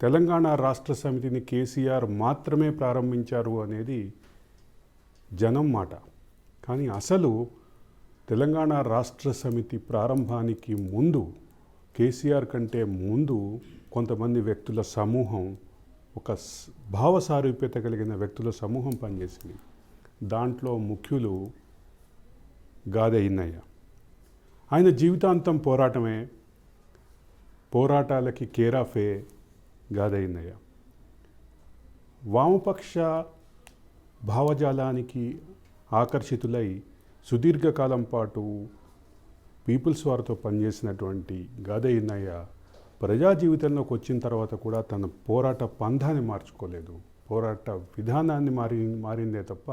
తెలంగాణ రాష్ట్ర సమితిని కేసీఆర్ మాత్రమే ప్రారంభించారు అనేది జనం మాట. కానీ అసలు తెలంగాణ రాష్ట్ర సమితి ప్రారంభానికి ముందు, కేసీఆర్ కంటే ముందు కొంతమంది వ్యక్తుల సమూహం, ఒక భావ సారూప్యత కలిగిన వ్యక్తుల సమూహం పనిచేసింది. దాంట్లో ముఖ్యులు గాదె ఇన్నయ్య. ఆయన జీవితాంతం పోరాటమే, పోరాటాలకి కేరాఫే గాదె ఇన్నయ్య. వామపక్ష భావజాలానికి ఆకర్షితులై సుదీర్ఘకాలం పాటు పీపుల్స్ వారితో పనిచేసినటువంటి గాదె ఇన్నయ్య ప్రజా జీవితంలోకి వచ్చిన తర్వాత కూడా తన పోరాట పంధాన్ని మార్చుకోలేదు. పోరాట విధానాన్ని మారిందే తప్ప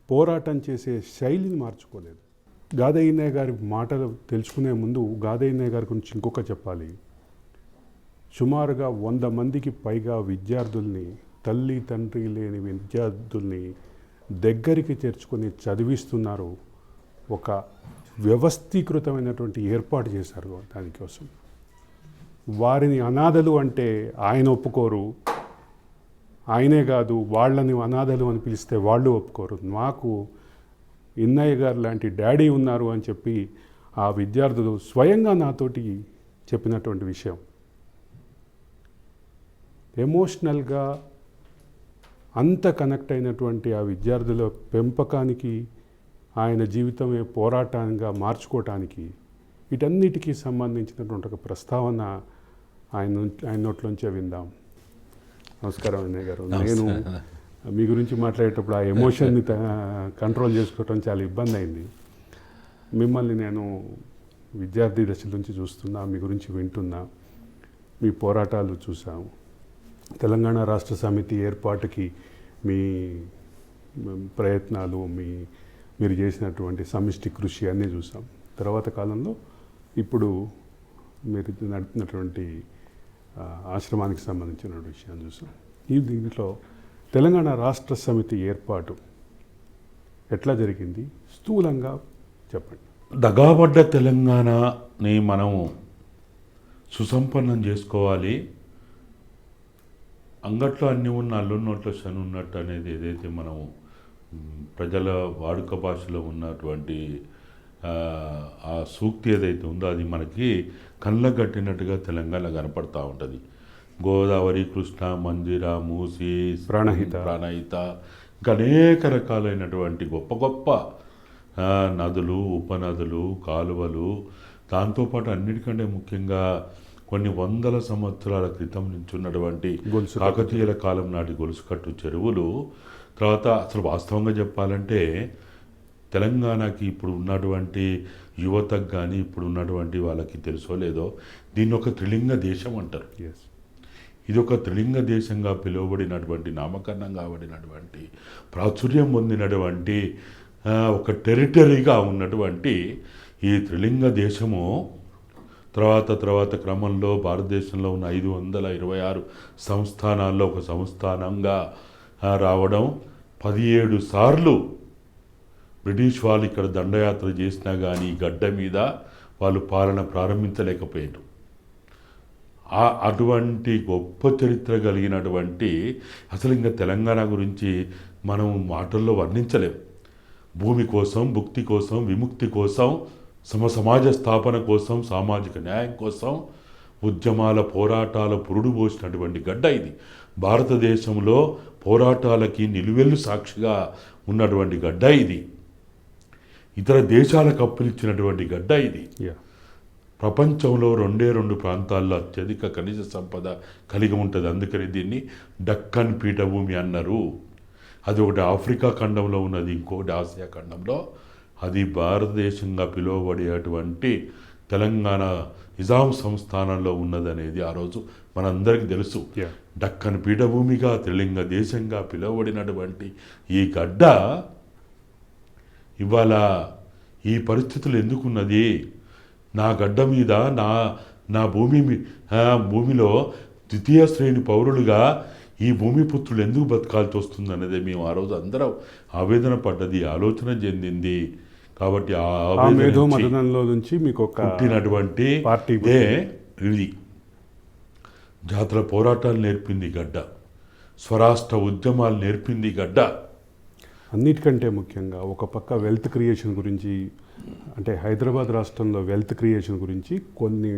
పోరాటం చేసే శైలిని మార్చుకోలేదు. గాదె ఇన్నయ్య గారి మాటలు తెలుసుకునే ముందు గాదె ఇన్నయ్య గారి గురించి ఇంకొక చెప్పాలి. సుమారుగా 100 మందికి పైగా విద్యార్థుల్ని, తల్లి తండ్రి లేని విద్యార్థుల్ని దగ్గరికి చేర్చుకొని చదివిస్తున్నారు. ఒక వ్యవస్థీకృతమైనటువంటి ఏర్పాటు చేశారు దానికోసం. వారిని అనాథలు అంటే ఆయన ఒప్పుకోరు. ఆయనే కాదు, వాళ్ళని అనాథలు అని పిలిస్తే వాళ్ళు ఒప్పుకోరు. మాకు ఇన్నయ్య గారు లాంటి డాడీ ఉన్నారు అని చెప్పి ఆ విద్యార్థులు స్వయంగా నాతోటి చెప్పినటువంటి విషయం. ఎమోషనల్గా అంత కనెక్ట్ అయినటువంటి ఆ విద్యార్థుల పెంపకానికి, ఆయన జీవితమే పోరాటంగా మార్చుకోవటానికి, వీటన్నిటికీ సంబంధించినటువంటి ఒక ప్రస్తావన ఆయన నోట్లోంచే విందాం. నమస్కారం అన్నయ్య గారు. నేను మీ గురించి మాట్లాడేటప్పుడు ఆ ఎమోషన్ని కంట్రోల్ చేసుకోవటం చాలా ఇబ్బంది అయింది. మిమ్మల్ని నేను విద్యార్థి దశ నుంచి చూస్తున్నా, మీ గురించి వింటున్నా, మీ పోరాటాలు చూసాము. తెలంగాణ రాష్ట్ర సమితి ఏర్పాటుకి మీ ప్రయత్నాలు, మీరు చేసినటువంటి సమిష్టి కృషి అన్నీ చూసాం. తర్వాత కాలంలో ఇప్పుడు మీరు నడిపినటువంటి ఆశ్రమానికి సంబంధించిన విషయాన్ని చూసాం. దీంట్లో తెలంగాణ రాష్ట్ర సమితి ఏర్పాటు ఎట్లా జరిగింది, స్థూలంగా చెప్పండి. దగాబడ్డ తెలంగాణని మనం సుసంపన్నం చేసుకోవాలి. అంగట్లో అన్నీ ఉన్న అల్లున్నోట్లో శని ఉన్నట్టు అనేది ఏదైతే మనం ప్రజల వాడుక భాషలో ఉన్నటువంటి ఆ సూక్తి ఏదైతే ఉందో అది మనకి కళ్ళకు కట్టినట్టుగా తెలంగాణ కనపడతా ఉంటుంది. గోదావరి, కృష్ణ, మంజీర, మూసి, ప్రాణహిత ఇంకా అనేక రకాలైనటువంటి గొప్ప గొప్ప నదులు, ఉపనదులు, కాలువలు, దాంతోపాటు అన్నిటికంటే ముఖ్యంగా కొన్ని వందల సంవత్సరాల క్రితం నుంచి ఉన్నటువంటి కాకతీయుల కాలం నాటి గొలుసుకట్టు చెరువులు. తర్వాత అసలు వాస్తవంగా చెప్పాలంటే తెలంగాణకి ఇప్పుడు ఉన్నటువంటి యువతకు కానీ ఇప్పుడు ఉన్నటువంటి వాళ్ళకి తెలుసో లేదో, దీన్ని ఒక త్రిలింగ దేశం అంటారు. ఇది ఒక త్రిలింగ దేశంగా పిలువబడినటువంటి, నామకరణం కాబడినటువంటి, ప్రాచుర్యం పొందినటువంటి ఒక టెరిటరీగా ఉన్నటువంటి ఈ త్రిలింగ దేశము తర్వాత క్రమంలో భారతదేశంలో ఉన్న 526 సంస్థానాల్లో ఒక సంస్థానంగా రావడం, 17 సార్లు బ్రిటిష్ వాళ్ళు ఇక్కడ దండయాత్ర చేసినా కానీ గడ్డ మీద వాళ్ళు పాలన ప్రారంభించలేకపోయారు. అటువంటి గొప్ప చరిత్ర కలిగినటువంటి అసలు ఇంకా తెలంగాణ గురించి మనం మాటల్లో వర్ణించలేం. భూమి కోసం, భుక్తి కోసం, విముక్తి కోసం, సమాజ స్థాపన కోసం, సామాజిక న్యాయం కోసం ఉద్యమాల పోరాటాల పురుడు పోసినటువంటి గడ్డ ఇది. భారతదేశంలో పోరాటాలకి నిలువెల్లు సాక్షిగా ఉన్నటువంటి గడ్డ ఇది. ఇతర దేశాలకు అప్పులిచ్చినటువంటి గడ్డ ఇది. ప్రపంచంలో 2 ప్రాంతాల్లో అత్యధిక ఖనిజ సంపద కలిగి ఉంటుంది. అందుకని దీన్ని డక్కన్ పీఠభూమి అన్నారు. అది ఒకటి ఆఫ్రికా ఖండంలో ఉన్నది, ఇంకొకటి ఆసియా ఖండంలో. అది భారతదేశంగా పిలువబడేటువంటి తెలంగాణ నిజాం సంస్థానంలో ఉన్నదనేది ఆ రోజు మనందరికీ తెలుసు. డక్కన్ పీఠభూమిగా, త్రిలింగ దేశంగా పిలువబడినటువంటి ఈ గడ్డ ఇవాళ ఈ పరిస్థితులు ఎందుకున్నది? నా గడ్డ మీద, నా భూమిలో ద్వితీయ శ్రేణి పౌరులుగా ఈ భూమిపుత్రులు ఎందుకు బతకాల్సి వస్తుంది అనేది మేము ఆ రోజు అందరం ఆవేదన పడ్డది, ఆలోచన చెందింది. కాబట్టి ఆ మేధోమథనంలో నుంచి మీకు పుట్టినటువంటి ఇది జాతుల పోరాటాలు నేర్పింది గడ్డ, స్వరాష్ట్ర ఉద్యమాలు నేర్పింది గడ్డ. అన్నిటికంటే ముఖ్యంగా ఒక పక్క వెల్త్ క్రియేషన్ గురించి, అంటే హైదరాబాద్ రాష్ట్రంలో వెల్త్ క్రియేషన్ గురించి కొన్ని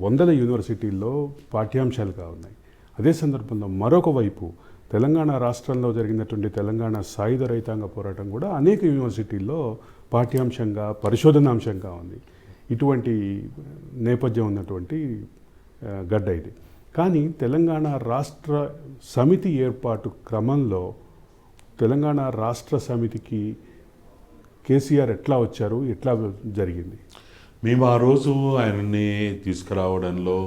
వందల యూనివర్సిటీల్లో పాఠ్యాంశాలుగా ఉన్నాయి. అదే సందర్భంలో మరొక వైపు తెలంగాణ రాష్ట్రంలో జరిగినటువంటి తెలంగాణ సాయుధ రైతాంగ పోరాటం కూడా అనేక యూనివర్సిటీల్లో పాఠ్యాంశంగా, పరిశోధనాంశంగా ఉంది. ఇటువంటి నేపథ్యం ఉన్నటువంటి గడ్డ ఇది. కానీ తెలంగాణ రాష్ట్ర సమితి ఏర్పాటు క్రమంలో తెలంగాణ రాష్ట్ర సమితికి కేసీఆర్ ఎట్లా వచ్చారు, ఎట్లా జరిగింది? మేము ఆ రోజు ఆయనని తీసుకురావడంలో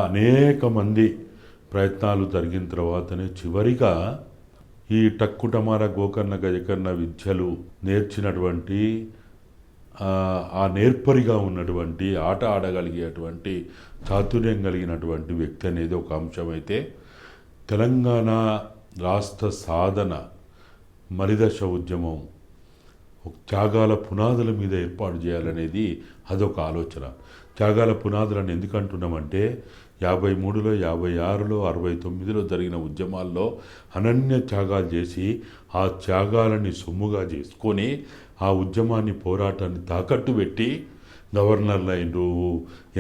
అనేక మంది ప్రయత్నాలు జరిగిన తర్వాతనే చివరిగా ఈ టక్కుటమార గోకర్ణ గజకర్ణ విద్యలు నేర్చినటువంటి ఆ నేర్పరిగా ఉన్నటువంటి ఆట ఆడగలిగేటువంటి చాతుర్యం కలిగినటువంటి వ్యక్తి అనేది ఒక అంశం అయితే, తెలంగాణ రాష్ట్ర సాధన మలిదశ ఉద్యమం త్యాగాల పునాదుల మీద ఏర్పాటు చేయాలనేది అదొక ఆలోచన. త్యాగాల పునాదులను ఎందుకు అంటున్నామంటే 53లో, 56లో, 69లో జరిగిన ఉద్యమాల్లో అనన్య త్యాగాలు చేసి ఆ త్యాగాలని సొమ్ముగా చేసుకొని ఆ ఉద్యమాన్ని, పోరాటాన్ని తాకట్టు పెట్టి గవర్నర్లు అయినరు,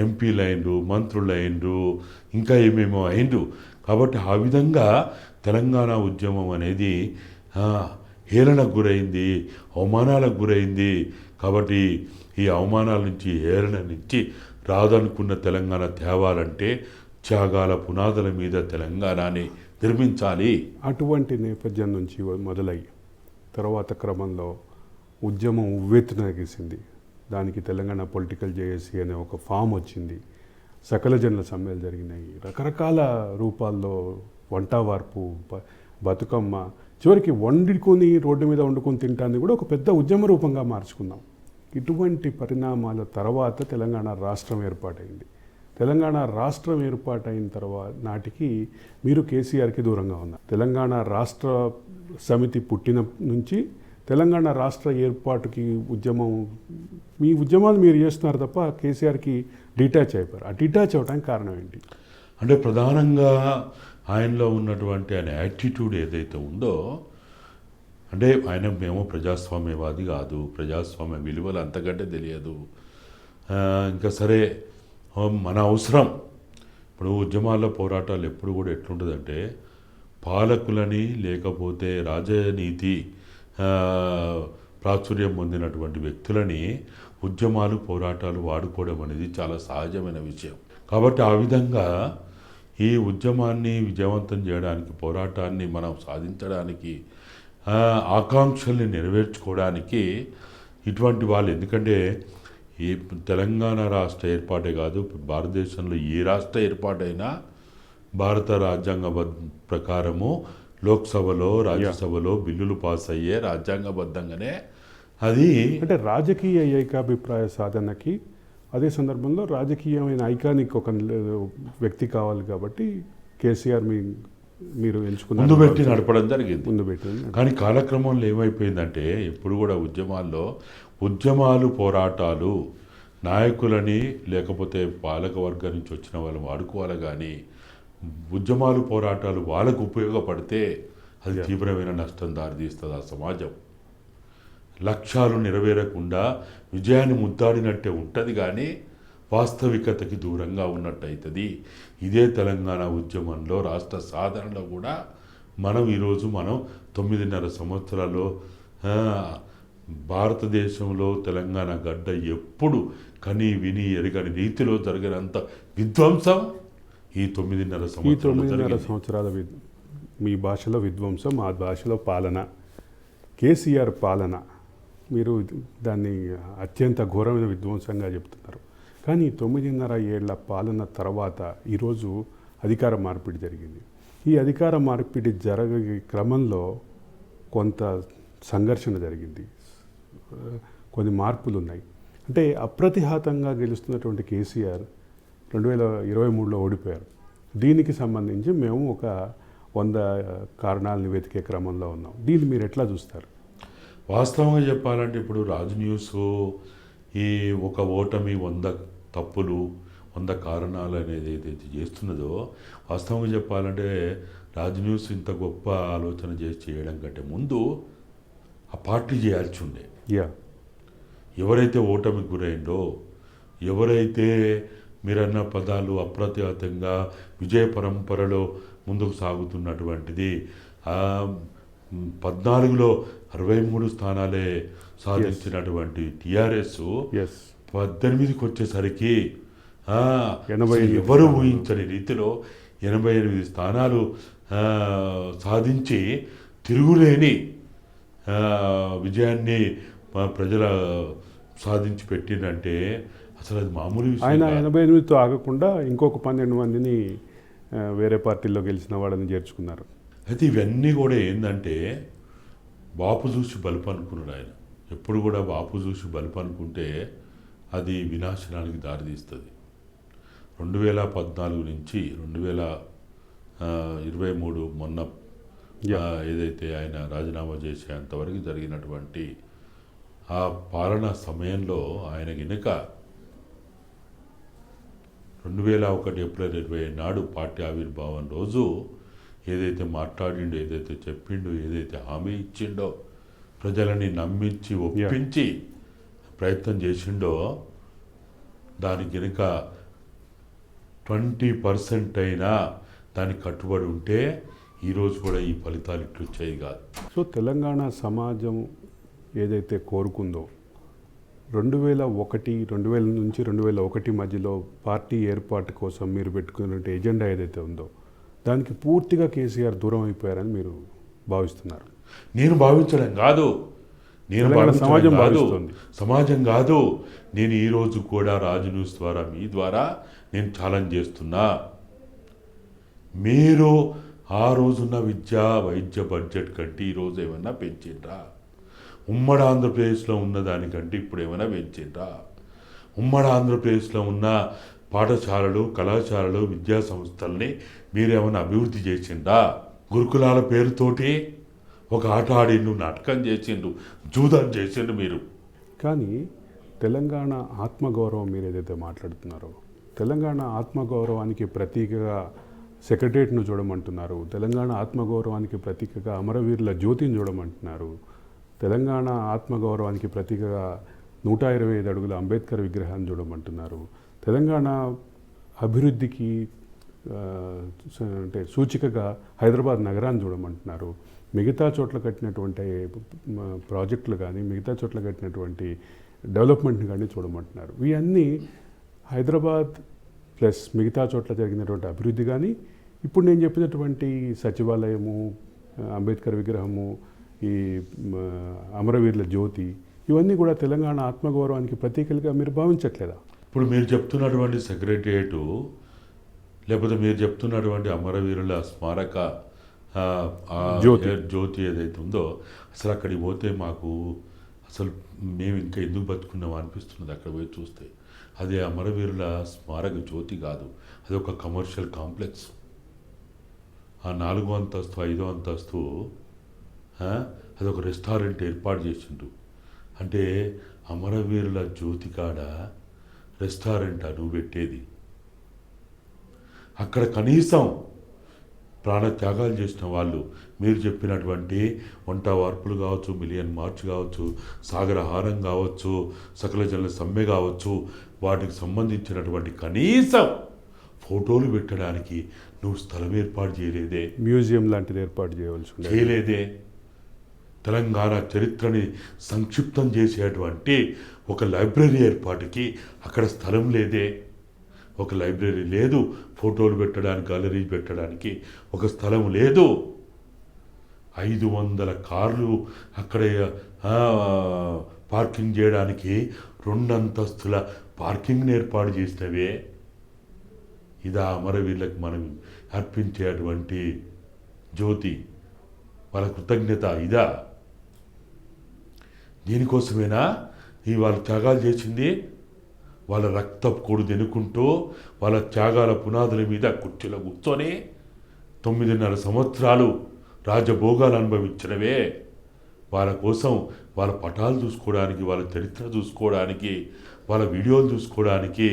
ఎంపీలు అయినరు, మంత్రులు అయినరు, ఇంకా ఏమేమో అయినరు. కాబట్టి ఆ విధంగా తెలంగాణ ఉద్యమం అనేది హేళనకు గురైంది, అవమానాలకు గురైంది. కాబట్టి ఈ అవమానాల నుంచి, హేళన నుంచి రాదనుకున్న తెలంగాణ తేవాలంటే త్యాగాల పునాదుల మీద తెలంగాణని నిర్మించాలి. అటువంటి నేపథ్యం నుంచి మొదలై తర్వాత క్రమంలో ఉద్యమం ఉవ్వెత్తునగిసింది. దానికి తెలంగాణ పొలిటికల్ జేఏసీ అనే ఒక ఫామ్ వచ్చింది. సకల జనుల సమ్మెలు జరిగినాయి. రకరకాల రూపాల్లో వంటవార్పు, బతుకమ్మ, చివరికి వండుకొని రోడ్డు మీద వండుకొని తింటాన్ని కూడా ఒక పెద్ద ఉద్యమ రూపంగా మార్చుకున్నాం. ఇటువంటి పరిణామాల తర్వాత తెలంగాణ రాష్ట్రం ఏర్పాటైంది. తెలంగాణ రాష్ట్రం ఏర్పాటైన తర్వాత నాటికి మీరు కేసీఆర్కి దూరంగా ఉన్నారు. తెలంగాణ రాష్ట్ర సమితి పుట్టిన నుంచి తెలంగాణ రాష్ట్ర ఏర్పాటుకి మీ ఉద్యమాలు మీరు చేస్తున్నారు తప్ప కేసీఆర్కి డిటాచ్ అయిపోయారు. ఆ డిటాచ్ అవడానికి కారణం ఏంటి? అంటే ప్రధానంగా ఆయనలో ఉన్నటువంటి ఆయన యాటిట్యూడ్ ఏదైతే ఉందో, అంటే ఆయన మేము ప్రజాస్వామ్యవాది కాదు, ప్రజాస్వామ్య విలువలు అంతకంటే తెలియదు. ఇంకా సరే మన అవసరం. ఇప్పుడు ఉద్యమాల్లో పోరాటాలు ఎప్పుడు కూడా ఎట్లుంటుందంటే, పాలకులని లేకపోతే రాజనీతి ప్రాచుర్యం పొందినటువంటి వ్యక్తులని ఉద్యమాలు, పోరాటాలు వాడుకోవడం అనేది చాలా సహజమైన విషయం. కాబట్టి ఆ విధంగా ఈ ఉద్యమాన్ని విజయవంతం చేయడానికి, పోరాటాన్ని మనం సాధించడానికి, ఆకాంక్షల్ని నెరవేర్చుకోవడానికి ఇటువంటి వాళ్ళు, ఎందుకంటే ఈ తెలంగాణ రాష్ట్ర ఏర్పాటే కాదు, భారతదేశంలో ఏ రాష్ట్ర ఏర్పాటైనా భారత రాజ్యాంగ ప్రకారము లోక్సభలో, రాజ్యసభలో బిల్లులు పాస్ అయ్యే రాజ్యాంగబద్ధంగానే. అది అంటే రాజకీయ ఏకాభిప్రాయ సాధనకి, అదే సందర్భంలో రాజకీయమైన ఐకానిక్ ఒక వ్యక్తి కావాలి. కాబట్టి కేసీఆర్ మీరు ఎంచుకున్న ముందు పెట్టి నడపడం జరిగింది. ముందు పెట్టి, కానీ కాలక్రమంలో ఏమైపోయిందంటే, ఎప్పుడు కూడా ఉద్యమాలు, పోరాటాలు నాయకులని లేకపోతే పాలక వర్గం నుంచి వచ్చిన వాళ్ళు వాడుకోవాలి. కానీ ఉద్యమాలు, పోరాటాలు వాళ్ళకు ఉపయోగపడితే అది తీవ్రమైన నష్టం దారితీస్తుంది. ఆ సమాజం లక్ష్యాలు నెరవేరకుండా విజయాన్ని ముద్దాడినట్టే ఉంటుంది, కానీ వాస్తవికతకి దూరంగా ఉన్నట్టు అవుతుంది. ఇదే తెలంగాణ ఉద్యమంలో, రాష్ట్ర సాధనలో కూడా ఈరోజు 9.5 సంవత్సరాల్లో భారతదేశంలో తెలంగాణ గడ్డ ఎప్పుడు కని విని ఎరగని రీతిలో జరిగినంత విధ్వంసం ఈ 9.5 సంవత్సరాల మీ భాషలో విధ్వంసం, మా భాషలో పాలన, కేసీఆర్ పాలన. మీరు దాన్ని అత్యంత ఘోరమైన విధ్వంసంగా చెప్తున్నారు. కానీ 9.5 ఏళ్ల పాలన తర్వాత ఈరోజు అధికార మార్పిడి జరిగింది. ఈ అధికార మార్పిడి జరిగే క్రమంలో కొంత సంఘర్షణ జరిగింది, కొన్ని మార్పులు ఉన్నాయి. అంటే అప్రతిహాతంగా గెలుస్తున్నటువంటి కేసీఆర్ 2023లో ఓడిపోయారు. దీనికి సంబంధించి మేము ఒక 100 కారణాలను వెతికే క్రమంలో ఉన్నాం. దీన్ని మీరు ఎట్లా చూస్తారు? వాస్తవంగా చెప్పాలంటే ఇప్పుడు రాజ్ న్యూస్ ఈ ఒక ఓటమి, 100 తప్పులు, 100 కారణాలు అనేది ఏదైతే చేస్తున్నదో, వాస్తవంగా చెప్పాలంటే రాజ్ న్యూస్ ఇంత గొప్ప ఆలోచన చేసి చేయడం కంటే ముందు ఆ పార్టీ చేయాల్సి ఉండే. యా, ఎవరైతే ఓటమికి గురైందో, ఎవరైతే మీరన్న పదాలు అప్రతిహతంగా విజయ పరంపరలో ముందుకు సాగుతున్నటువంటిది 14లో 63 స్థానాలే సాధించినటువంటి టీఆర్ఎస్ ఎస్, 18కి వచ్చేసరికి 85 ఎవరు ఊహించని రీతిలో 88 స్థానాలు సాధించి తిరుగులేని విజయాన్ని ప్రజల సాధించి పెట్టిందంటే అసలు అది మామూలు విషయం ఆయన కాదు. 88తో ఆగకుండా ఇంకొక 12 మందిని వేరే పార్టీల్లో గెలిచిన వాళ్ళని చేర్చుకున్నారు. అయితే ఇవన్నీ కూడా ఏంటంటే బాపు చూసి బలుపు అనుకున్నాడు ఆయన. ఎప్పుడు కూడా బాపు చూసి బలుపు అనుకుంటే అది వినాశనానికి దారితీస్తుంది. 2014 నుంచి 2023 మొన్న ఏదైతే ఆయన రాజీనామా చేసేంతవరకు జరిగినటువంటి ఆ పాలన సమయంలో ఆయన గినక 2001 ఏప్రిల్ 20 నాడు పార్టీ ఆవిర్భావం రోజు ఏదైతే మాట్లాడిండో, ఏదైతే చెప్పిండో, ఏదైతే హామీ ఇచ్చిండో, ప్రజలని నమ్మించి ఒప్పించి ప్రయత్నం చేసిండో, దానికి కనుక 20% అయినా దానికి కట్టుబడి ఉంటే ఈరోజు కూడా ఈ ఫలితాలు ఇట్లు వచ్చాయి కాదు. సో తెలంగాణ సమాజం ఏదైతే కోరుకుందో 2000 నుంచి 2001 మధ్యలో పార్టీ ఏర్పాటు కోసం మీరు పెట్టుకున్న ఎజెండా ఏదైతే ఉందో దానికి పూర్తిగా కేసీఆర్ దూరం అయిపోయారని మీరు భావిస్తున్నారు? నేను భావించడం కాదు, సమాజం భావిస్తుంది. సమాజం కాదు. నేను ఈరోజు కూడా రాజ్ న్యూస్ ద్వారా, మీ ద్వారా నేను ఛాలెంజ్ చేస్తున్నా. మీరు ఆ రోజున్న విద్యా వైద్య బడ్జెట్ కంటే ఈరోజు ఏమైనా పెంచిండ్రా? ఉమ్మడి ఆంధ్రప్రదేశ్లో ఉన్న దానికంటే ఇప్పుడు ఏమైనా పెంచిండ్రా? ఉమ్మడి ఆంధ్రప్రదేశ్లో ఉన్న పాఠశాలలు, కళాశాలలు, విద్యా సంస్థల్ని మీరేమైనా అభివృద్ధి చేసిండ్రా? గురుకులాల పేరుతోటి ఒక ఆట ఆడిండు, నాటకం చేసిండు, జూదం చేసిండు మీరు. కానీ తెలంగాణ ఆత్మగౌరవం మీరు ఏదైతే మాట్లాడుతున్నారో, తెలంగాణ ఆత్మగౌరవానికి ప్రతీకగా సెక్రటరియట్ను చూడమంటున్నారు, తెలంగాణ ఆత్మగౌరవానికి ప్రతీకగా అమరవీరుల జ్యోతిని చూడమంటున్నారు, తెలంగాణ ఆత్మగౌరవానికి ప్రతీకగా 125 అడుగుల అంబేద్కర్ విగ్రహాన్ని చూడమంటున్నారు, తెలంగాణ అభివృద్ధికి అంటే సూచికగా హైదరాబాద్ నగరాన్ని చూడమంటున్నారు, మిగతా చోట్ల కట్టినటువంటి ప్రాజెక్టులు కానీ మిగతా చోట్ల కట్టినటువంటి డెవలప్మెంట్ని కానీ చూడమంటున్నారు. ఇవన్నీ హైదరాబాద్ ప్లస్ మిగతా చోట్ల జరిగినటువంటి అభివృద్ధి కానీ, ఇప్పుడు నేను చెప్పినటువంటి సచివాలయము, అంబేద్కర్ విగ్రహము, ఈ అమరవీరుల జ్యోతి, ఇవన్నీ కూడా తెలంగాణ ఆత్మగౌరవానికి ప్రతీకలుగా మీరు భావించట్లేదా? ఇప్పుడు మీరు చెప్తున్నటువంటి సెక్రటరియటు, లేకపోతే మీరు చెప్తున్నటువంటి అమరవీరుల స్మారక జ్యోతి ఏదైతే ఉందో, అసలు అక్కడికి పోతే మాకు అసలు మేము ఇంకా ఎందుకు బతుకున్నాం అనిపిస్తున్నది. అక్కడ పోయి చూస్తే అది అమరవీరుల స్మారక జ్యోతి కాదు, అది ఒక కమర్షియల్ కాంప్లెక్స్. ఆ 4వ అంతస్తు 5వ అంతస్తు అది ఒక రెస్టారెంట్ ఏర్పాటు చేసిండు. అంటే అమరవీరుల జ్యోతి కాడ రెస్టారెంట్ నువ్వు పెట్టేది? అక్కడ కనీసం ప్రాణత్యాగాలు చేసిన వాళ్ళు, మీరు చెప్పినటువంటి వంట వార్పులు కావచ్చు, మిలియన్ మార్చ్ కావచ్చు, సాగరహారం కావచ్చు, సకల జనుల సమ్మె కావచ్చు, వాటికి సంబంధించినటువంటి కనీసం ఫోటోలు పెట్టడానికి నువ్వు స్థలం ఏర్పాటు చేయలేదే? మ్యూజియం లాంటిది ఏర్పాటు చేయలేదే? తెలంగాణ చరిత్రని సంక్షిప్తం చేసేటువంటి ఒక లైబ్రరీ ఏర్పాటుకి అక్కడ స్థలం లేదే? ఒక లైబ్రరీ లేదు, ఫోటోలు పెట్టడానికి, గ్యాలరీ పెట్టడానికి ఒక స్థలం లేదు. 500 కార్లు అక్కడ పార్కింగ్ చేయడానికి 2 అంతస్తుల పార్కింగ్ని ఏర్పాటు చేసినవే. ఇదా అమరవీరులకు మనం అర్పించేటువంటి జ్యోతి, వాళ్ళ కృతజ్ఞత ఇదా? దీనికోసమేనా ఈ వాళ్ళు త్యాగాలు చేసింది? వాళ్ళ రక్తపు కొడు తినుకుంటూ వాళ్ళ త్యాగాల పునాదుల మీద కుర్చీలో కూర్చొని 9.5 సంవత్సరాలు రాజభోగాలు అనుభవించినవే. వాళ్ళ కోసం వాళ్ళ పటాలు చూసుకోవడానికి, వాళ్ళ చరిత్ర చూసుకోవడానికి, వాళ్ళ వీడియోలు చూసుకోవడానికి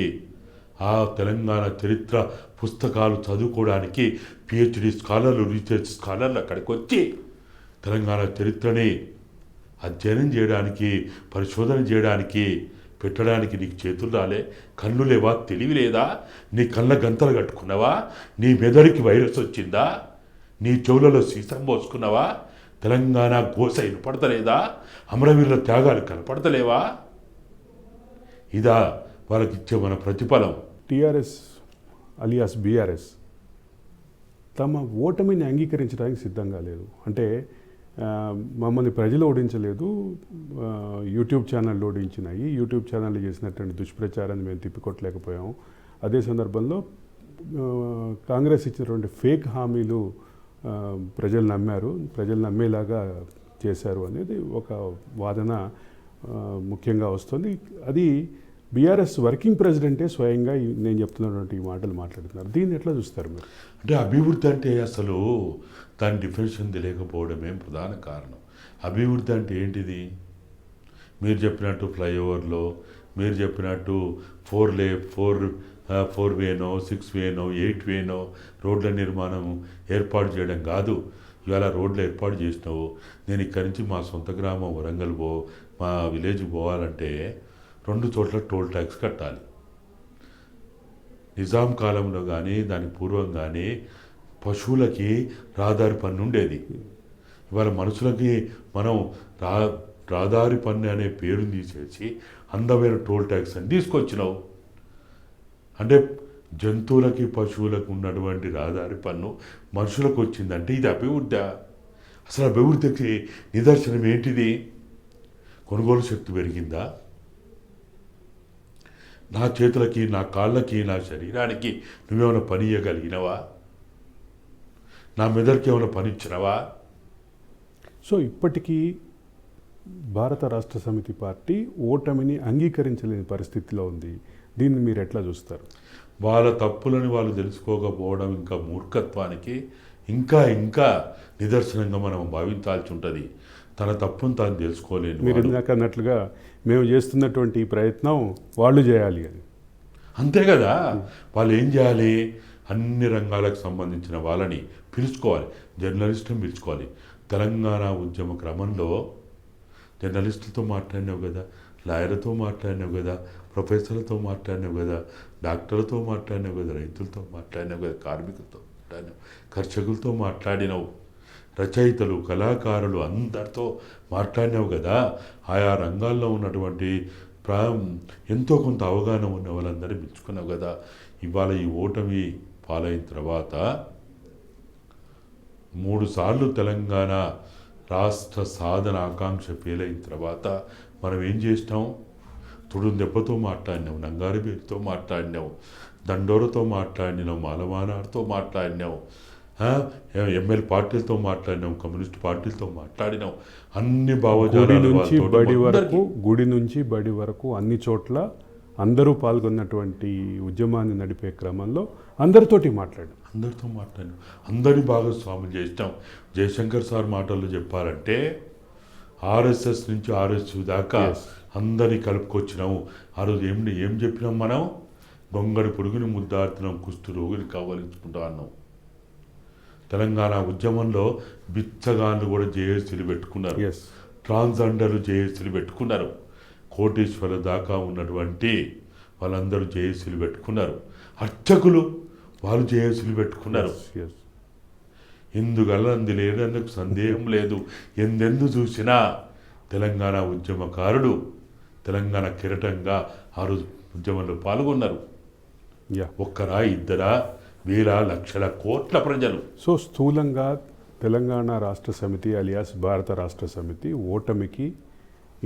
ఆ తెలంగాణ చరిత్ర పుస్తకాలు చదువుకోవడానికి పిహెచ్డి స్కాలర్లు, రీసెర్చ్ స్కాలర్లు అక్కడికి వచ్చి తెలంగాణ చరిత్రని అధ్యయనం చేయడానికి, పరిశోధన చేయడానికి, పెట్టడానికి నీకు చేతులు రాలే? కళ్ళు లేవా? తెలివి లేదా? నీ కళ్ళ గంతలు కట్టుకున్నావా? నీ మెదడుకి వైరస్ వచ్చిందా? నీ చెవులలో సీసం పోసుకున్నావా? తెలంగాణ గోస వినపడతలేదా? అమరవీరుల త్యాగాలు కనపడతలేవా? ఇదా వాళ్ళకిచ్చే మన ప్రతిఫలం? టీఆర్ఎస్ అలియాస్ బీఆర్ఎస్ తమ ఓటమిని అంగీకరించడానికి సిద్ధంగా లేదు. అంటే మమ్మల్ని ప్రజలు ఓడించలేదు, యూట్యూబ్ ఛానళ్ళు ఓడించినాయి, యూట్యూబ్ ఛానళ్ళు చేసినటువంటి దుష్ప్రచారాన్ని మేము తిప్పికొట్టలేకపోయాము. అదే సందర్భంలో కాంగ్రెస్ ఇచ్చినటువంటి ఫేక్ హామీలు ప్రజలు నమ్మారు, ప్రజలు నమ్మేలాగా చేశారు అనేది ఒక వాదన ముఖ్యంగా వస్తుంది. అది బీఆర్ఎస్ వర్కింగ్ ప్రెసిడెంటే స్వయంగా నేను చెప్తున్నటువంటి ఈ మాటలు మాట్లాడుతున్నారు. దీన్ని ఎట్లా చూస్తారు మీరు? అంటే అభివృద్ధి అంటే అసలు దాని డిఫినేషన్ తెలియకపోవడమే ప్రధాన కారణం. అభివృద్ధి అంటే ఏంటిది? మీరు చెప్పినట్టు ఫ్లైఓవర్లో, మీరు చెప్పినట్టు 4 వేనో 6 వేనో 8 వేనో రోడ్ల నిర్మాణం ఏర్పాటు చేయడం కాదు. ఇవాళ రోడ్లు ఏర్పాటు చేసినావు, నేను ఇక్కడి నుంచి మా సొంత గ్రామం వరంగల్ మా విలేజ్ పోవాలంటే 2 చోట్ల టోల్ ట్యాక్స్ కట్టాలి. నిజాం కాలంలో కానీ దానికి పూర్వం కానీ పశువులకి రహదారి పన్ను ఉండేది. ఇవాళ మనుషులకి మనం రహదారి పన్ను అనే పేరుని తీసేసి అందమైన టోల్ ట్యాక్స్ అని తీసుకొచ్చినావు. అంటే జంతువులకి పశువులకు ఉన్నటువంటి రహదారి పన్ను మనుషులకు వచ్చిందంటే ఇది అభివృద్ధి? అసలు అభివృద్ధికి నిదర్శనం ఏంటిది? కొనుగోలు శక్తి పెరిగిందా? నా చేతులకి, నా కాళ్ళకి, నా శరీరానికి నువ్వేమైనా పని ఇవ్వగలిగినవా? నా మెదడుకి ఏమైనా పని ఇచ్చినవా? సో ఇప్పటికీ భారత రాష్ట్ర సమితి పార్టీ ఓటమిని అంగీకరించలేని పరిస్థితిలో ఉంది. దీన్ని మీరు ఎట్లా చూస్తారు? వాళ్ళ తప్పులని వాళ్ళు తెలుసుకోకపోవడం ఇంకా మూర్ఖత్వానికి ఇంకా ఇంకా నిదర్శనంగా మనం భావించాల్సి ఉంటుంది. తన తప్పును తాను తెలుసుకోలేను. మీరు ఇందాక అన్నట్లుగా మేము చేస్తున్నటువంటి ఈ ప్రయత్నం వాళ్ళు చేయాలి అని. అంతే కదా. వాళ్ళు ఏం చేయాలి? అన్ని రంగాలకు సంబంధించిన వాళ్ళని పిలుచుకోవాలి, జర్నలిస్టులను పిలుచుకోవాలి. తెలంగాణ ఉద్యమ క్రమంలో జర్నలిస్టులతో మాట్లాడినావు కదా, లాయర్లతో మాట్లాడినావు కదా, ప్రొఫెసర్లతో మాట్లాడినావు కదా, డాక్టర్లతో మాట్లాడినావు కదా, రైతులతో మాట్లాడినావు కదా, కార్మికులతో మాట్లాడినావు, కర్షకులతో మాట్లాడినావు, రచయితలు, కళాకారులు అందరితో మాట్లాడినావు కదా. ఆయా రంగాల్లో ఉన్నటువంటి ఎంతో కొంత అవగాహన ఉన్న వాళ్ళందరినీ పిలుచుకున్నావు కదా. ఇవాళ ఈ ఓటమి పాలైన తర్వాత 3 సార్లు తెలంగాణ రాష్ట్ర సాధన ఆకాంక్ష ఫెయిల్ అయిన తర్వాత మనం ఏం చేసినాం? తుడుం దెబ్బతో మాట్లాడినావు, నంగారి పేరుతో మాట్లాడినావు, దండోరతో మాట్లాడినావు, మాలమానాడుతో మాట్లాడినావు, ఎంఎల్ పార్టీలతో మాట్లాడినావు, కమ్యూనిస్ట్ పార్టీలతో మాట్లాడినావు. అన్ని భావజాలాలు గుడి నుంచి బడి వరకు అన్ని చోట్ల అందరూ పాల్గొన్నటువంటి ఉద్యమాన్ని నడిపే క్రమంలో అందరితో మాట్లాడినాం. అందరి భాగస్వాములు చేసినాం. జయశంకర్ సార్ మాటల్లో చెప్పాలంటే ఆర్ఎస్ఎస్ నుంచి ఆర్ఎస్యు దాకా అందరినీ కలుపుకొచ్చినాము. ఆ రోజు ఏం చెప్పినాం మనం? గొంగడి పొడుగుని ముద్దాడుతున్నాం, కుష్టు రోగుని కావలించుకుంటా అన్నాం. తెలంగాణ ఉద్యమంలో బిచ్చగాళ్ళు కూడా జేఏసీలు పెట్టుకున్నారు, ట్రాన్స్జెండర్లు జేఏసీలు పెట్టుకున్నారు, కోటేశ్వర దాకా ఉన్నటువంటి వాళ్ళందరూ జేఏసీలు పెట్టుకున్నారు, అర్చకులు వాళ్ళు జేఏసీలు పెట్టుకున్నారు. ఎందుకల్లా లేదన్నకు సందేహం లేదు. ఎందెందు చూసినా తెలంగాణ ఉద్యమకారుడు తెలంగాణ కిరటంగా ఆ రోజు ఉద్యమంలో పాల్గొన్నారు. ఒక్కరా, ఇద్దరా, వేల లక్షల కోట్ల ప్రజలు. సో స్థూలంగా తెలంగాణ రాష్ట్ర సమితి అలియాస్ భారత రాష్ట్ర సమితి ఓటమికి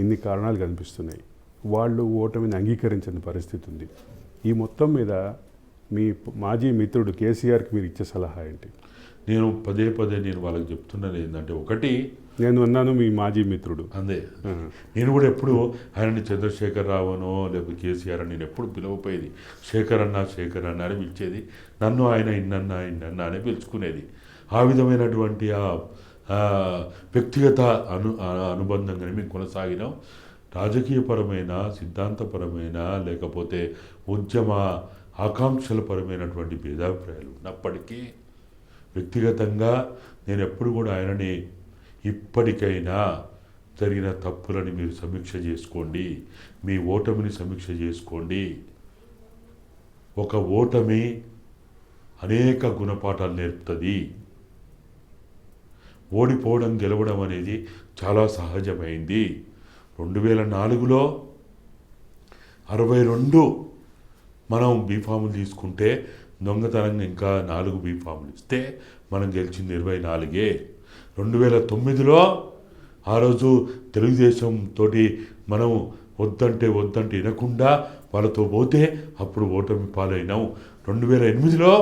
ఇన్ని కారణాలు కనిపిస్తున్నాయి. వాళ్ళు ఓటమిని అంగీకరించని పరిస్థితి ఉంది. ఈ మొత్తం మీద మీ మాజీ మిత్రుడు కేసీఆర్కి మీరు ఇచ్చే సలహా ఏంటి? నేను పదే నేను వాళ్ళకి చెప్తున్నది ఏంటంటే, ఒకటి, నేను అన్నాను మీ మాజీ మిత్రుడు, అందే నేను కూడా ఎప్పుడు ఆయనని చంద్రశేఖర్ రావునో లేకపోతే కేసీఆర్ అని నేను ఎప్పుడు పిలవపోయేది. శేఖర్ అన్న అని పిలిచేది. నన్ను ఆయన ఇన్నన్నా అని పిలుచుకునేది. ఆ విధమైనటువంటి వ్యక్తిగత అనుబంధంగానే మేము కొనసాగినాం. రాజకీయపరమైన, సిద్ధాంతపరమైన, లేకపోతే ఉద్యమ ఆకాంక్షల పరమైనటువంటి భేదాభిప్రాయాలు ఉన్నప్పటికీ వ్యక్తిగతంగా నేను ఎప్పుడు కూడా ఆయనని ఇప్పటికైనా జరిగిన తప్పులని మీరు సమీక్ష చేసుకోండి, మీ ఓటమిని సమీక్ష చేసుకోండి. ఒక ఓటమి అనేక గుణపాఠాలు నేర్పుతుంది. ఓడిపోవడం గెలవడం అనేది చాలా సహజమైంది. 2004లో 62 మనం బీఫాములు తీసుకుంటే దొంగతనంగా ఇంకా 4 బీఫాములు ఇస్తే మనం గెలిచింది 24. 2009లో ఆ రోజు తెలుగుదేశం తోటి మనం వద్దంటే వినకుండా వాళ్ళతో పోతే అప్పుడు ఓటమి పాలైనాం. 2008లో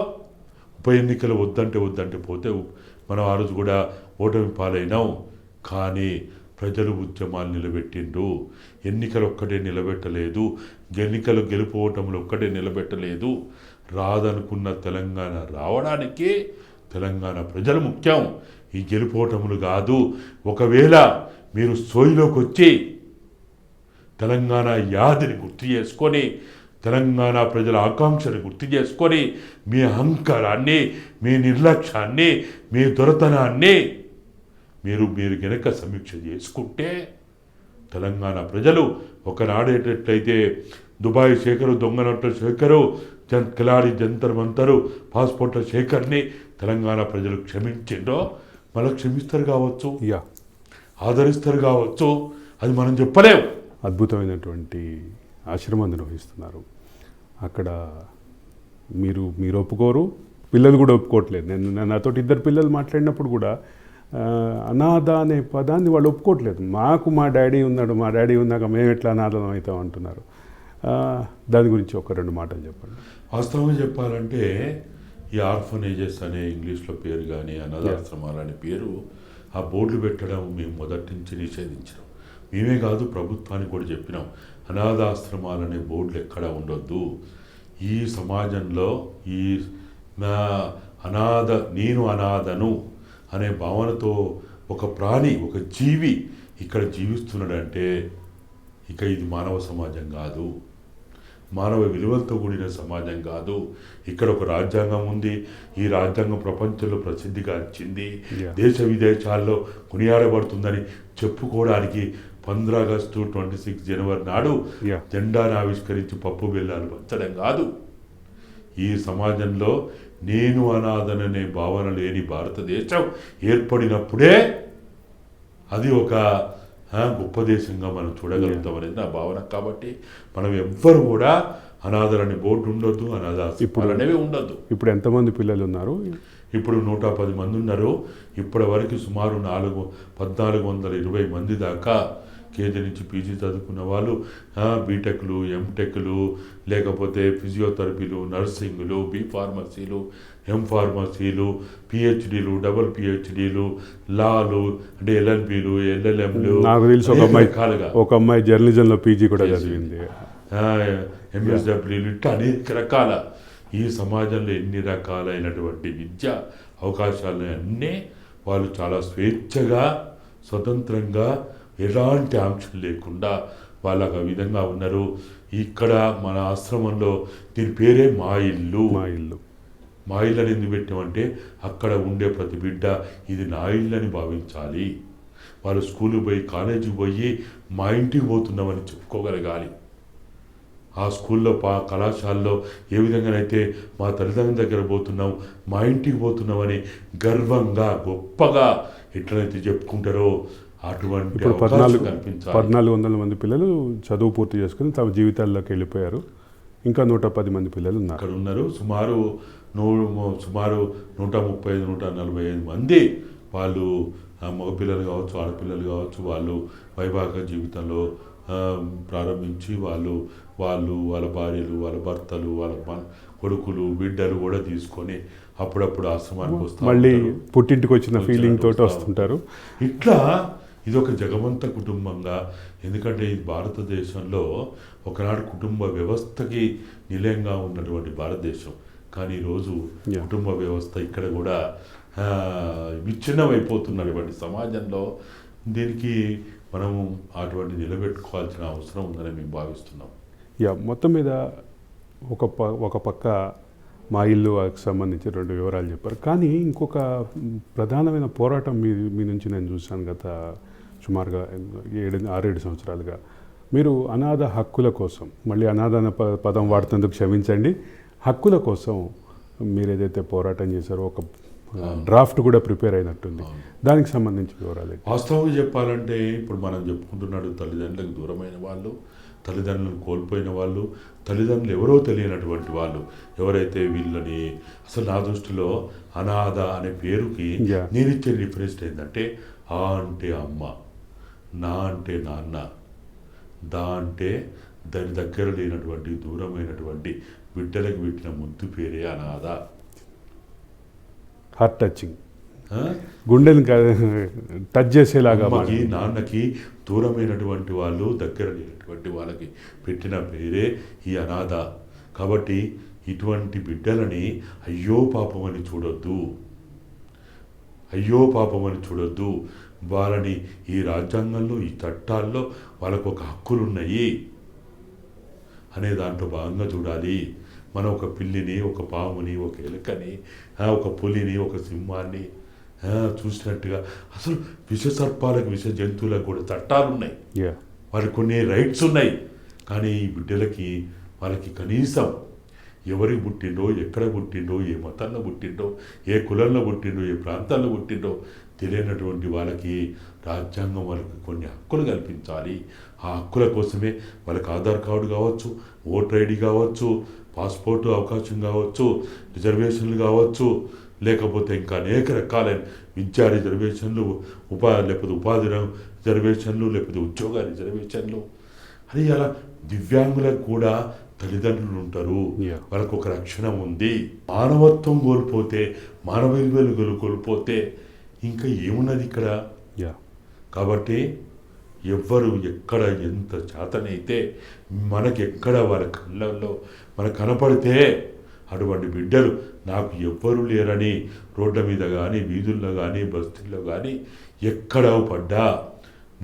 ఉప ఎన్నికలు వద్దంటే పోతే మనం ఆ రోజు కూడా ఓటమి పాలైనాం. కానీ ప్రజలు ఉద్యమాలు నిలబెట్టిండ్రు. ఎన్నికలు ఒక్కటే నిలబెట్టలేదు, ఎన్నికలు గెలుపు ఓటములు ఒక్కటే నిలబెట్టలేదు. రాదనుకున్న తెలంగాణ రావడానికి తెలంగాణ ప్రజలు ముఖ్యం, ఈ గెలుపోటములు కాదు. ఒకవేళ మీరు సోయిలోకి వచ్చి తెలంగాణ యాదిని గుర్తు చేసుకొని, తెలంగాణ ప్రజల ఆకాంక్షను గుర్తు చేసుకొని, మీ అహంకారాన్ని, మీ నిర్లక్ష్యాన్ని, మీ దొరతనాన్ని మీరు గనక సమీక్ష చేసుకుంటే తెలంగాణ ప్రజలు ఒకనాడేటట్లయితే దుబాయ్ శేఖరు, దొంగనట్ల శేఖరు, కిలాడి జంతర్ మంతరు, పాస్పోర్ట్ల శేఖర్ని తెలంగాణ ప్రజలు క్షమించిండో మళ్ళీ క్షమిస్తారు కావచ్చు, ఆదరిస్తారు కావచ్చు, అది మనం చెప్పలేం. అద్భుతమైనటువంటి ఆశ్రమం నిర్వహిస్తున్నారు. అక్కడ మీరు ఒప్పుకోరు, పిల్లలు కూడా ఒప్పుకోవట్లేదు. నాతోటి 2 పిల్లలు మాట్లాడినప్పుడు కూడా అనాథ అనే పదాన్ని వాళ్ళు ఒప్పుకోవట్లేదు. మాకు మా డాడీ ఉన్నాడు, మా డాడీ ఉన్నాక మేము ఎట్లా అనాథం అవుతాం అంటున్నారు. దాని గురించి ఒక 2 మాటలు చెప్పండి. వాస్తవంగా చెప్పాలంటే ఈ ఆర్ఫనేజెస్ అనే ఇంగ్లీష్లో పేరు కానీ అనాథాశ్రమాలు అనే పేరు ఆ బోర్డులు పెట్టడం మేము మొదటి నుంచి నిషేధించినాం. మేమే కాదు, ప్రభుత్వానికి కూడా చెప్పినాం, అనాథాశ్రమాలనే బోర్డులు ఎక్కడా ఉండొద్దు. ఈ సమాజంలో ఈ నేను అనాథను అనే భావనతో ఒక ప్రాణి, ఒక జీవి ఇక్కడ జీవిస్తున్నాడంటే ఇక ఇది మానవ సమాజం కాదు, మానవ విలువలతో కూడిన సమాజం కాదు. ఇక్కడ ఒక రాజ్యాంగం ఉంది. ఈ రాజ్యాంగం ప్రపంచంలో ప్రసిద్ధిగాంచింది, దేశ విదేశాల్లో కొనియాడబడుతుందని చెప్పుకోవడానికి 15 ఆగస్టు 26 జనవరి నాడు జెండాను ఆవిష్కరించి పప్పు బెల్లాలు పంచడం కాదు. ఈ సమాజంలో నేను అనాథననే భావన లేని భారతదేశం ఏర్పడినప్పుడే అది ఒక గొప్ప దేశంగా మనం చూడగలుగుతాం అనేది నా భావన. కాబట్టి మనం ఎవ్వరు కూడా అనాథలని బోర్డు ఉండొద్దు, అనాథాశ్రమాలు అనేవి ఉండొద్దు. ఇప్పుడు ఎంతమంది పిల్లలు ఉన్నారు? ఇప్పుడు 110 మంది ఉన్నారు. ఇప్పటి వరకు సుమారు 1420 మంది దాకా కేజీ నుంచి పీజీ చదువుకున్న వాళ్ళు, బీటెక్లు, ఎంటెక్లు, లేకపోతే ఫిజియోథెరపీలు, నర్సింగ్లు, బీఫార్మసీలు, ఎంఫార్మసీలు, పిహెచ్డీలు, డబుల్ పిహెచ్డీలు, లాలు అంటే ఎల్ఎల్బీలు, ఎల్ఎల్ఎంలు. నాకు తెలిసి ఒక అమ్మాయి జర్నలిజంలో పీజీ కూడా చదివింది, ఎంఎస్డబ్ల్యూలు, ఇట్లా అనేక రకాల ఈ సమాజంలో ఎన్ని రకాలైనటువంటి విద్య అవకాశాలను అన్నీ వాళ్ళు చాలా స్వేచ్ఛగా, స్వతంత్రంగా, ఎలాంటి ఆంక్షలు లేకుండా వాళ్ళకు ఆ విధంగా ఉన్నారు. ఇక్కడ మన ఆశ్రమంలో దీని పేరే మా ఇల్లు. మా ఇల్లు అని ఎందుకు పెట్టామంటే అక్కడ ఉండే ప్రతి బిడ్డ ఇది నా ఇల్లు అని భావించాలి. వాళ్ళు స్కూల్కి పోయి, కాలేజీకి పోయి మా ఇంటికి పోతున్నామని చెప్పుకోగలగాలి. ఆ స్కూల్లో, కళాశాలలో ఏ విధంగానైతే మా తల్లిదండ్రుల దగ్గర పోతున్నాం, మా ఇంటికి పోతున్నామని గర్వంగా, గొప్పగా ఎట్లయితే చెప్పుకుంటారో అటువంటి 1400 మంది పిల్లలు చదువు పూర్తి చేసుకుని తమ జీవితాల్లోకి వెళ్ళిపోయారు. ఇంకా 110 మంది పిల్లలు అక్కడ ఉన్నారు. సుమారు 135-145 మంది వాళ్ళు మగపిల్లలు కావచ్చు, ఆడపిల్లలు కావచ్చు, వాళ్ళు వైవాహిక జీవితంలో ప్రారంభించి వాళ్ళ భార్యలు, వాళ్ళ భర్తలు, వాళ్ళ కొడుకులు, బిడ్డలు కూడా తీసుకొని అప్పుడప్పుడు ఆశ్రమానికి వస్తారు, మళ్ళీ పుట్టింటికి వచ్చిన ఫీలింగ్ తోటి వస్తుంటారు. ఇట్లా ఇది ఒక జగమంత కుటుంబంగా, ఎందుకంటే ఈ భారతదేశంలో ఒకనాడు కుటుంబ వ్యవస్థకి నిలయంగా ఉన్నటువంటి భారతదేశం, కానీ ఈరోజు కుటుంబ వ్యవస్థ ఇక్కడ కూడా విచ్ఛిన్నమైపోతున్నటువంటి సమాజంలో దీనికి మనము అటువంటి నిలబెట్టుకోవాల్సిన అవసరం ఉందని మేము భావిస్తున్నాం. మొత్తం మీద ఒక పక్క మా ఇల్లుకి సంబంధించి 2 వివరాలు చెప్పారు. కానీ ఇంకొక ప్రధానమైన పోరాటం మీ నుంచి నేను చూశాను గత సుమారుగా 6-7 సంవత్సరాలుగా. మీరు అనాథ హక్కుల కోసం, మళ్ళీ అనాథ అనే పదం వాడుతందుకు క్షమించండి, హక్కుల కోసం మీరు ఏదైతే పోరాటం చేశారో ఒక డ్రాఫ్ట్ కూడా ప్రిపేర్ అయినట్టుంది. దానికి సంబంధించి వివరాలు ఏంటి? వాస్తవంగా చెప్పాలంటే ఇప్పుడు మనం చెప్పుకుంటున్నాడు తల్లిదండ్రులకు దూరమైన వాళ్ళు, తల్లిదండ్రులను కోల్పోయిన వాళ్ళు, తల్లిదండ్రులు ఎవరో తెలియనటువంటి వాళ్ళు ఎవరైతే వీళ్ళని, అసలు నా దృష్టిలో అనాథ అనే పేరుకి నేను ఇచ్చే రిఫరెన్స్ ఏంటంటే ఆ అంటే అమ్మ, నా అంటే నాన్న, దా అంటే దాని దగ్గర లేనటువంటి దూరమైనటువంటి బిడ్డలకు పెట్టిన ముద్దు పేరే అనాథ. హార్ట్ టచింగ్, గుండెని టచ్ చేసేలాగా. అమ్మకి నాన్నకి దూరమైనటువంటి వాళ్ళు, దగ్గర లేనటువంటి వాళ్ళకి పెట్టిన పేరే ఈ అనాథ. కాబట్టి ఇటువంటి బిడ్డలని అయ్యో పాపమని చూడొద్దు, అయ్యో పాపమని చూడొద్దు. వాళ్ళని ఈ రాజ్యాంగంలో, ఈ చట్టాల్లో వాళ్ళకు ఒక హక్కులు ఉన్నాయి అనే దాంట్లో భాగంగా చూడాలి. మనం ఒక పిల్లిని, ఒక పాముని, ఒక ఎలుకని, ఒక పులిని, ఒక సింహాన్ని చూసినట్టుగా అసలు విషసర్పాలకు, విష జంతువులకు కూడా చట్టాలు ఉన్నాయి, వాళ్ళకి కొన్ని రైట్స్ ఉన్నాయి. కానీ ఈ బిడ్డలకి వాళ్ళకి కనీసం ఎవరికి పుట్టిండో, ఎక్కడ పుట్టిండో, ఏ మతంలో పుట్టిండో, ఏ కులంలో పుట్టిండో, ఏ ప్రాంతాల్లో పుట్టిండో తెలియనటువంటి వాళ్ళకి రాజ్యాంగం వాళ్ళకి కొన్ని హక్కులు కల్పించాలి. ఆ హక్కుల కోసమే వాళ్ళకి ఆధార్ కార్డు కావచ్చు, ఓటర్ ఐడి కావచ్చు, పాస్పోర్టు అవకాశం కావచ్చు, రిజర్వేషన్లు కావచ్చు, లేకపోతే ఇంకా అనేక రకాలైన విద్యా రిజర్వేషన్లు, లేకపోతే ఉపాధి రిజర్వేషన్లు, లేకపోతే ఉద్యోగ రిజర్వేషన్లు అని అలా దివ్యాంగులకు కూడా తల్లిదండ్రులు ఉంటారు, వాళ్ళకు ఒక రక్షణ ఉంది. మానవత్వం కోల్పోతే, మానవ విలువలు కోల్పోతే ఇంకా ఏమున్నది ఇక్కడ? కాబట్టి ఎవ్వరు ఎక్కడ ఎంత చేతనైతే మనకెక్కడ వాళ్ళ కళ్ళల్లో మనకు కనపడితే అటువంటి బిడ్డలు నాకు ఎవ్వరూ లేరని రోడ్ల మీద కానీ, వీధుల్లో కానీ, బస్తీల్లో కానీ ఎక్కడ పడ్డా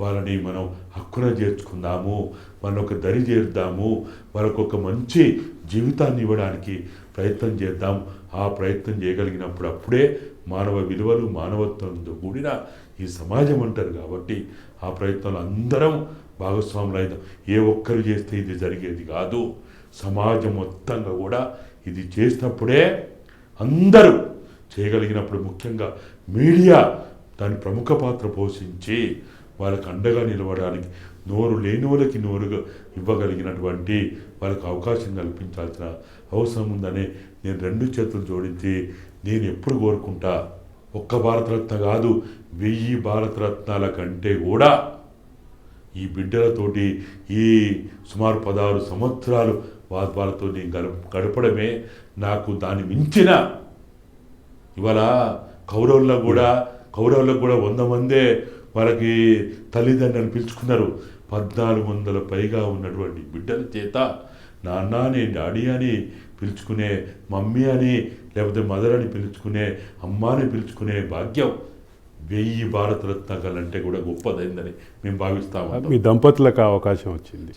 వాళ్ళని మనం హక్కున చేర్చుకుందాము, వాళ్ళని ఒక దరి చేరుద్దాము, వాళ్ళకు ఒక మంచి జీవితాన్ని ఇవ్వడానికి ప్రయత్నం చేద్దాం. ఆ ప్రయత్నం చేయగలిగినప్పుడు అప్పుడే మానవ విలువలు, మానవత్వంతో కూడిన ఈ సమాజం అంటారు. కాబట్టి ఆ ప్రయత్నాలు అందరం భాగస్వాములు అయిదాం. ఏ ఒక్కరు చేస్తే ఇది జరిగేది కాదు, సమాజం మొత్తంగా కూడా ఇది చేసినప్పుడే, అందరూ చేయగలిగినప్పుడు, ముఖ్యంగా మీడియా దాని ప్రముఖ పాత్ర పోషించి వాళ్ళకి అండగా నిలవడానికి, నోరు లేని వాళ్ళకి నోరుగా ఇవ్వగలిగినటువంటి వాళ్ళకి అవకాశం కల్పించాల్సిన అవసరం ఉందని నేను 2 చేతులు జోడించి నేను ఎప్పుడు కోరుకుంటా. ఒక్క భారతరత్న కాదు, 1000 భారతరత్నాల కంటే కూడా ఈ బిడ్డలతోటి ఈ సుమారు 16 సంవత్సరాలు వాళ్ళతో నేను గడపడమే నాకు దాన్ని మించిన. ఇవాళ కౌరవులకు కూడా 100 మందే వాళ్ళకి తల్లిదండ్రులను పిలుచుకున్నారు. 1400 పైగా ఉన్నటువంటి బిడ్డల చేత నాన్న అని, డాడీ అని పిలుచుకునే, మమ్మీ అని, లేకపోతే మదర్ అని పిలుచుకునే, అమ్మ అని పిలుచుకునే భాగ్యం 1000 భారతరత్నాలంటే కూడా గొప్పదైందని మేము భావిస్తాము. మీ దంపతులకు అవకాశం వచ్చింది.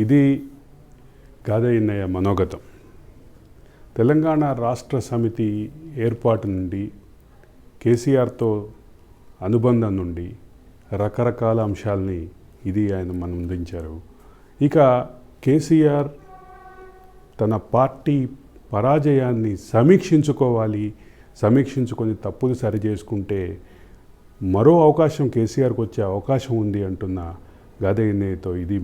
ఇది గాదయ్యన్నయ్య మనోగతం. తెలంగాణ రాష్ట్ర సమితి ఏర్పాటు నుండి, కేసీఆర్తో అనుబంధం నుండి రకరకాల అంశాలని ఆయన మనం అందించారు. ఇక కేసీఆర్ తన పార్టీ పరాజయాన్ని సమీక్షించుకొని తప్పులు సరిచేసుకుంటే మరో అవకాశం కేసీఆర్కి వచ్చే అవకాశం ఉంది అంటున్న గాదయ్యన్నయ్యతో ఇది